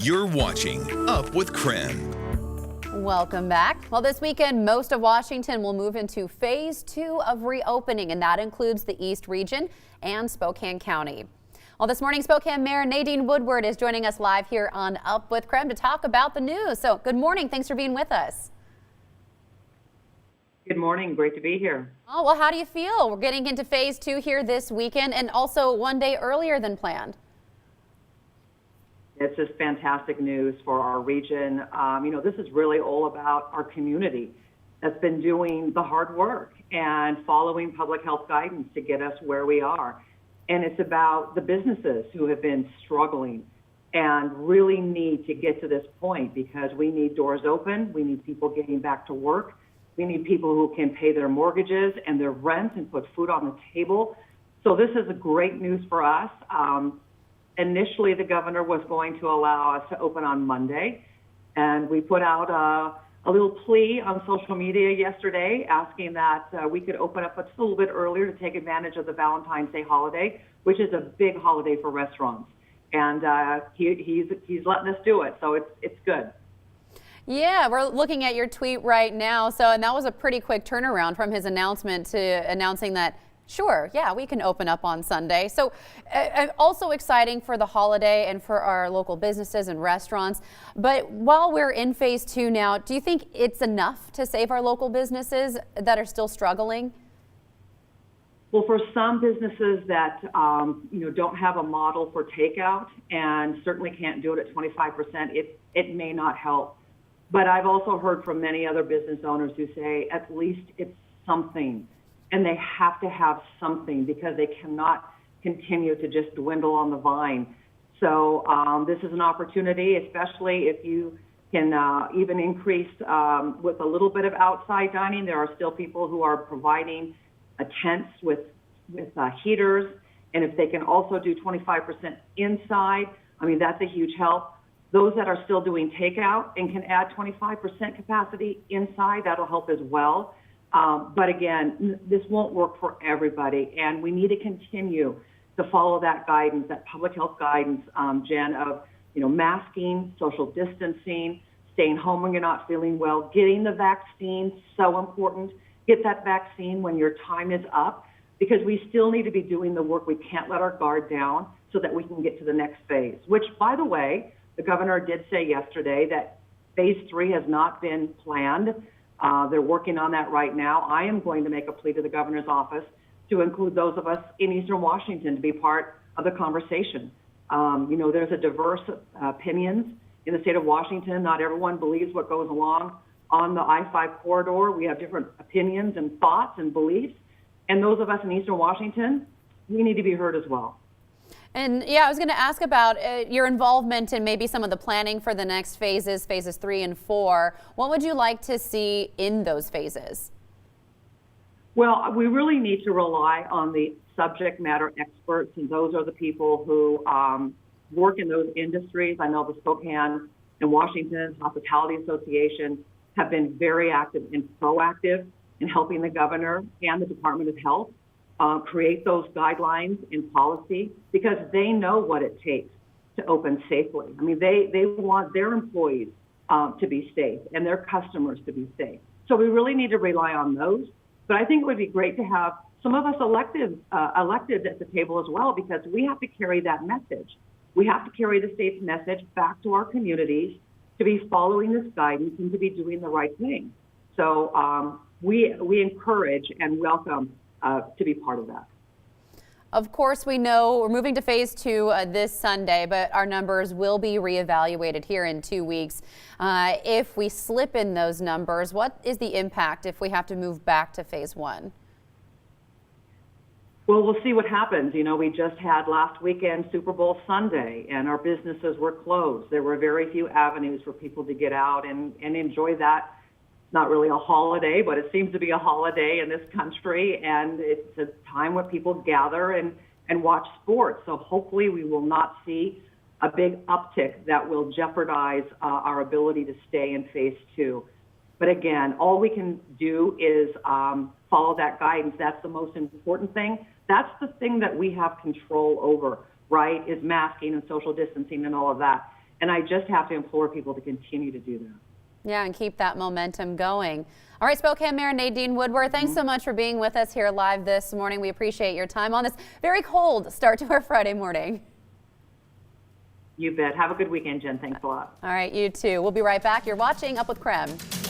You're watching Up with Krem. Welcome back. Well, this weekend, most of Washington will move into phase 2 of reopening, and that includes the East Region and Spokane County. Well, this morning, Spokane Mayor Nadine Woodward is joining us live here on Up with Krem to talk about the news. So good morning. Thanks for being with us. Good morning. Great to be here. Oh, well, how do you feel? We're getting into phase 2 here this weekend and also one day earlier than planned. It's just fantastic news for our region. This is really all about our community that's been doing the hard work and following public health guidance to get us where we are. And it's about the businesses who have been struggling and really need to get to this point because we need doors open. We need people getting back to work. We need people who can pay their mortgages and their rent and put food on the table. So this is a great news for us. Initially, the governor was going to allow us to open on Monday, and we put out a little plea on social media yesterday asking that we could open up just a little bit earlier to take advantage of the Valentine's Day holiday, which is a big holiday for restaurants. And he's letting us do it, so it's good. Yeah, we're looking at your tweet right now. And that was a pretty quick turnaround from his announcement to announcing that, sure, yeah, we can open up on Sunday. So also exciting for the holiday and for our local businesses and restaurants. But while we're in phase 2 now, do you think it's enough to save our local businesses that are still struggling? Well, for some businesses that don't have a model for takeout and certainly can't do it at 25%, it may not help. But I've also heard from many other business owners who say at least it's something. And they have to have something because they cannot continue to just dwindle on the vine. So this is an opportunity, especially if you can even increase with a little bit of outside dining. There are still people who are providing tents with heaters. And if they can also do 25% inside, that's a huge help. Those that are still doing takeout and can add 25% capacity inside, that'll help as well. But again, this won't work for everybody, and we need to continue to follow that guidance, that public health guidance, Jen, of masking, social distancing, staying home when you're not feeling well, getting the vaccine, so important. Get that vaccine when your time is up, because we still need to be doing the work. We can't let our guard down so that we can get to the next phase, which, by the way, the governor did say yesterday that phase 3 has not been planned. They're working on that right now. I am going to make a plea to the governor's office to include those of us in Eastern Washington to be part of the conversation. There's a diverse opinions in the state of Washington. Not everyone believes what goes along on the I-5 corridor. We have different opinions and thoughts and beliefs. And those of us in Eastern Washington, we need to be heard as well. And yeah, I was going to ask about your involvement in maybe some of the planning for the next phases 3 and 4. What would you like to see in those phases? Well, we really need to rely on the subject matter experts, and those are the people who work in those industries. I know the Spokane and Washington Hospitality Association have been very active and proactive in helping the governor and the Department of Health create those guidelines and policy, because they know what it takes to open safely. They want their employees to be safe and their customers to be safe. So we really need to rely on those. But I think it would be great to have some of us elected at the table as well, because we have to carry that message. We have to carry the state's message back to our communities to be following this guidance and to be doing the right thing. So we encourage and welcome to be part of that. Of course, we know we're moving to phase 2 this Sunday, but our numbers will be reevaluated here in 2 weeks. If we slip in those numbers, what is the impact if we have to move back to phase 1? Well, we'll see what happens. We just had last weekend Super Bowl Sunday, and our businesses were closed. There were very few avenues for people to get out and enjoy that. Not really a holiday, but it seems to be a holiday in this country, and it's a time where people gather and watch sports. So hopefully we will not see a big uptick that will jeopardize our ability to stay in phase 2. But again, all we can do is follow that guidance. That's the most important thing. That's the thing that we have control over, right, is masking and social distancing and all of that. And I just have to implore people to continue to do that. Yeah, and keep that momentum going. All right, Spokane Mayor Nadine Woodward, thanks so much for being with us here live this morning. We appreciate your time on this very cold start to our Friday morning. You bet. Have a good weekend, Jen. Thanks a lot. All right, you too. We'll be right back. You're watching Up with Krem.